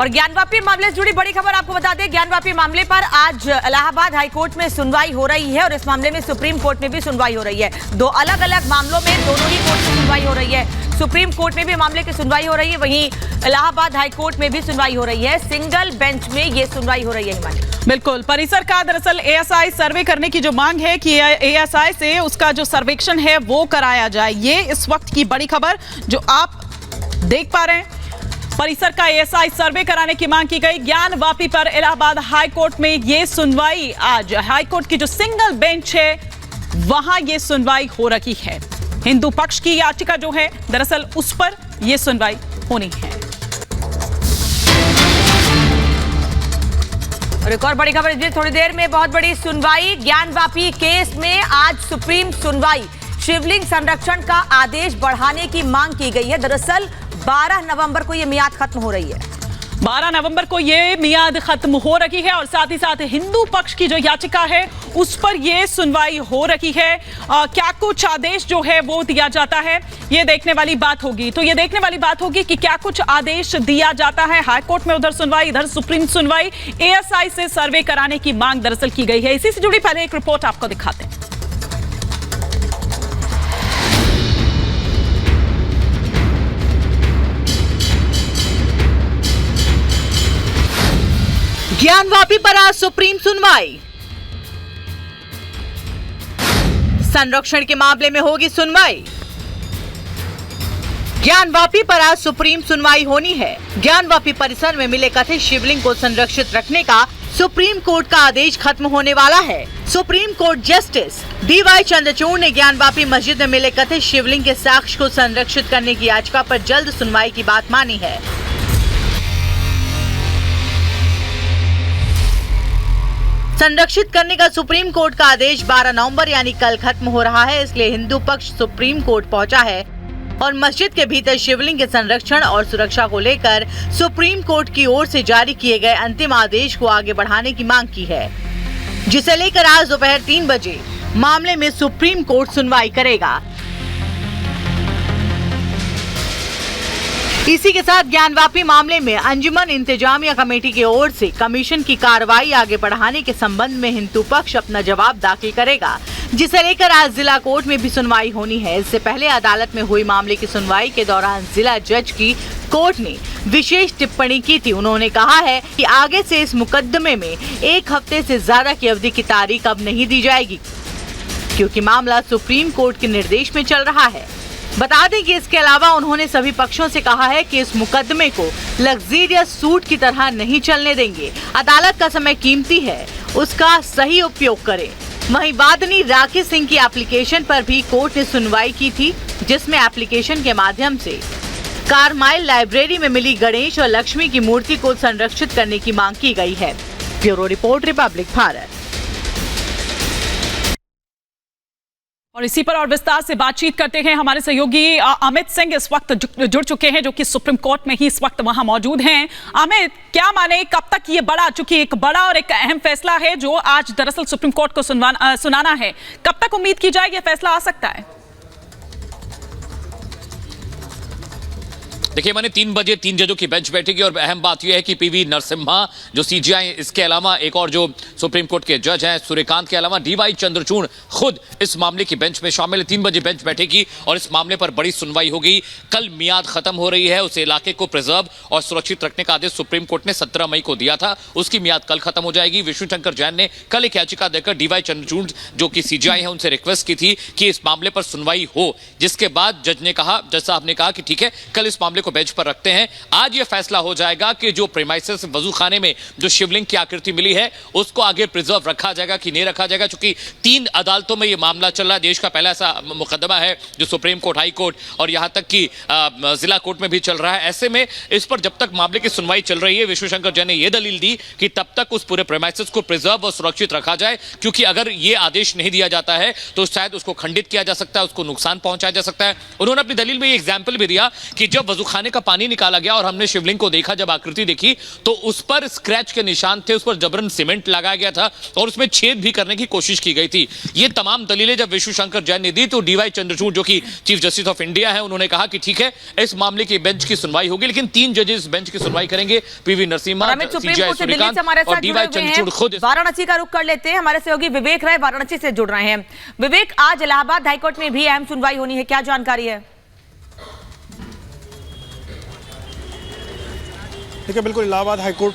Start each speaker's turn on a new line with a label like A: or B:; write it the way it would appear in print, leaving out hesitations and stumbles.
A: और ज्ञानवापी मामले से जुड़ी बड़ी खबर आपको बता दें, ज्ञानवापी मामले पर आज इलाहाबाद हाईकोर्ट में सुनवाई हो रही है और इस मामले में सुप्रीम कोर्ट में भी सुनवाई हो रही है। दो अलग अलग मामलों में दोनों ही कोर्ट में सुनवाई हो रही है। सुप्रीम कोर्ट में भी मामले की सुनवाई हो रही है, वहीं इलाहाबाद हाईकोर्ट में भी सुनवाई हो रही है। सिंगल बेंच में ये सुनवाई हो रही है। हिमानी,
B: बिल्कुल, परिसर का दरअसल एएसआई सर्वे करने की जो मांग है कि एएसआई से उसका जो सर्वेक्षण है वो कराया जाए, ये इस वक्त की बड़ी खबर जो आप देख पा रहे हैं। परिसर का एएसआई सर्वे कराने की मांग की गई। ज्ञानवापी पर इलाहाबाद हाईकोर्ट में ये सुनवाई आज हाईकोर्ट की जो सिंगल बेंच है वहां ये सुनवाई हो रही है। हिंदू पक्ष की याचिका जो है दरअसल उस पर यह सुनवाई होनी है।
A: और एक और बड़ी खबर, थोड़ी देर में बहुत बड़ी सुनवाई। ज्ञानवापी केस में आज सुप्रीम सुनवाई। शिवलिंग संरक्षण का आदेश बढ़ाने की मांग की गई है। दरअसल 12 नवंबर को यह मियाद खत्म हो रही है।
B: 12 नवंबर को ये मियाद खत्म हो रही है और साथ ही साथ हिंदू पक्ष की जो याचिका है उस पर ये सुनवाई हो रही है। क्या कुछ आदेश जो है वो दिया जाता है, ये देखने वाली बात होगी। तो ये देखने वाली बात होगी कि क्या कुछ आदेश दिया जाता है। हाईकोर्ट में उधर सुनवाई, इधर सुप्रीम सुनवाई। एएसआई से सर्वे कराने की मांग दरअसल की गई है। इसी से जुड़ी पहले एक रिपोर्ट आपको दिखाते हैं।
C: ज्ञानवापी पर आज सुप्रीम सुनवाई। संरक्षण के मामले में होगी सुनवाई। ज्ञानवापी पर आज सुप्रीम सुनवाई होनी है। ज्ञानवापी परिसर में मिले कथित शिवलिंग को संरक्षित रखने का सुप्रीम कोर्ट का आदेश खत्म होने वाला है। Supreme court justice DY Chandrachud ने ज्ञानवापी मस्जिद में मिले कथित शिवलिंग के साक्ष्य को संरक्षित करने की याचिका पर जल्द सुनवाई की बात मानी है। संरक्षित करने का सुप्रीम कोर्ट का आदेश 12 नवंबर यानी कल खत्म हो रहा है, इसलिए हिंदू पक्ष सुप्रीम कोर्ट पहुंचा है और मस्जिद के भीतर शिवलिंग के संरक्षण और सुरक्षा को लेकर सुप्रीम कोर्ट की ओर से जारी किए गए अंतिम आदेश को आगे बढ़ाने की मांग की है, जिसे लेकर आज दोपहर 3 बजे मामले में सुप्रीम कोर्ट सुनवाई करेगा। इसी के साथ ज्ञानवापी मामले में अंजुमन इंतजामिया कमेटी की ओर से कमीशन की कार्रवाई आगे बढ़ाने के संबंध में हिंदू पक्ष अपना जवाब दाखिल करेगा, जिसे लेकर आज जिला कोर्ट में भी सुनवाई होनी है। इससे पहले अदालत में हुई मामले की सुनवाई के दौरान जिला जज की कोर्ट ने विशेष टिप्पणी की थी। उन्होंने कहा है कि आगे से इस मुकदमे में 1 हफ्ते से ज्यादा की अवधि की तारीख अब नहीं दी जाएगी, क्योंकि मामला सुप्रीम कोर्ट के निर्देश में चल रहा है। बता दें कि इसके अलावा उन्होंने सभी पक्षों से कहा है कि इस मुकदमे को लग्जरियस सूट की तरह नहीं चलने देंगे। अदालत का समय कीमती है, उसका सही उपयोग करें। वहीं वादनी राकेश सिंह की एप्लीकेशन पर भी कोर्ट ने सुनवाई की थी, जिसमें एप्लीकेशन के माध्यम से कारमाइल लाइब्रेरी में मिली गणेश और लक्ष्मी की मूर्ति को संरक्षित करने की मांग की गई है। Bureau report, Republic Bharat.
B: और इसी पर और विस्तार से बातचीत करते हैं। हमारे सहयोगी अमित सिंह इस वक्त जुड़ चुके हैं, जो कि सुप्रीम कोर्ट में ही इस वक्त वहां मौजूद हैं। अमित, क्या माने, कब तक ये बड़ा, चूंकि एक बड़ा और एक अहम फैसला है जो आज दरअसल सुप्रीम कोर्ट को सुनाना है, कब तक उम्मीद की जाए ये फैसला आ सकता है?
D: देखिए मैंने 3 बजे 3 जजों की बेंच बैठेगी और अहम बात यह है कि पीवी नरसिम्हा जो सीजीआई, इसके अलावा एक और जो सुप्रीम कोर्ट के जज हैं सूर्यकांत के अलावा डीवाई चंद्रचूड़ खुद इस मामले की बेंच में शामिल है। 3 बजे बेंच बैठेगी और इस मामले पर बड़ी सुनवाई होगी। कल मियाद खत्म हो रही है, उस इलाके को प्रिजर्व और सुरक्षित रखने का आदेश सुप्रीम कोर्ट ने 17 मई को दिया था, उसकी मियाद कल खत्म हो जाएगी। विष्णु शंकर जैन ने कल एक याचिका देकर डीवाई चंद्रचूड़ जो कि सीजीआई है उनसे रिक्वेस्ट की थी कि इस मामले पर सुनवाई हो, जिसके बाद जज साहब ने कहा कि ठीक है, कल इस मामले को बेंच पर रखते हैं। आज यह फैसला हो जाएगा कि जो प्रीमाइसेस वजू खाने में जो शिवलिंग की आकृति मिली है उसको आगे प्रिजर्व रखा जाएगा कि नहीं रखा जाएगा, क्योंकि 3 अदालतों में यह मामला चल रहा है। देश का पहला ऐसा मुकदमा है जो सुप्रीम कोर्ट, हाई कोर्ट और यहां तक कि जिला कोर्ट में भी चल रहा है। ऐसे में इस पर जब तक मामले की सुनवाई चल रही है, विष्णु शंकर जैन ने यह दलील दी कि तब तक उस पूरे प्रीमाइसेस को प्रिजर्व और सुरक्षित रखा जाए, क्योंकि अगर यह आदेश नहीं दिया जाता है तो शायद उसको खंडित किया जा सकता है, उसको नुकसान पहुंचाया जा सकता है। उन्होंने अपनी दलील में एग्जाम्पल भी दिया कि जब वजू खाने का पानी निकाला गया और हमने शिवलिंग को देखा, जब आकृति देखी तो उस पर स्क्रैच के निशान थे, उस पर जबरन सीमेंट लगाया गया था और उसमें छेद भी करने की कोशिश की गई थी। ये तमाम दलीलें जब विशु शंकर जैन ने दी तो डीवाई चंद्रचूड़ जो कि चीफ जस्टिस ऑफ इंडिया है, उन्होंने कहा कि ठीक है, इस मामले की बेंच की सुनवाई होगी, लेकिन 3 जजेस बेंच की सुनवाई करेंगे, पीवी नरसिम्हा, सीजीआई सूर्यकांत और डीवाई चंद्रचूड़ खुद।
A: वाराणसी का रुख कर लेते हैं, हमारे सहयोगी विवेक राय वाराणसी से जुड़ रहे हैं। विवेक, आज इलाहाबाद हाईकोर्ट में भी अहम सुनवाई होनी है, क्या जानकारी है?
E: देखिए, बिल्कुल इलाहाबाद हाईकोर्ट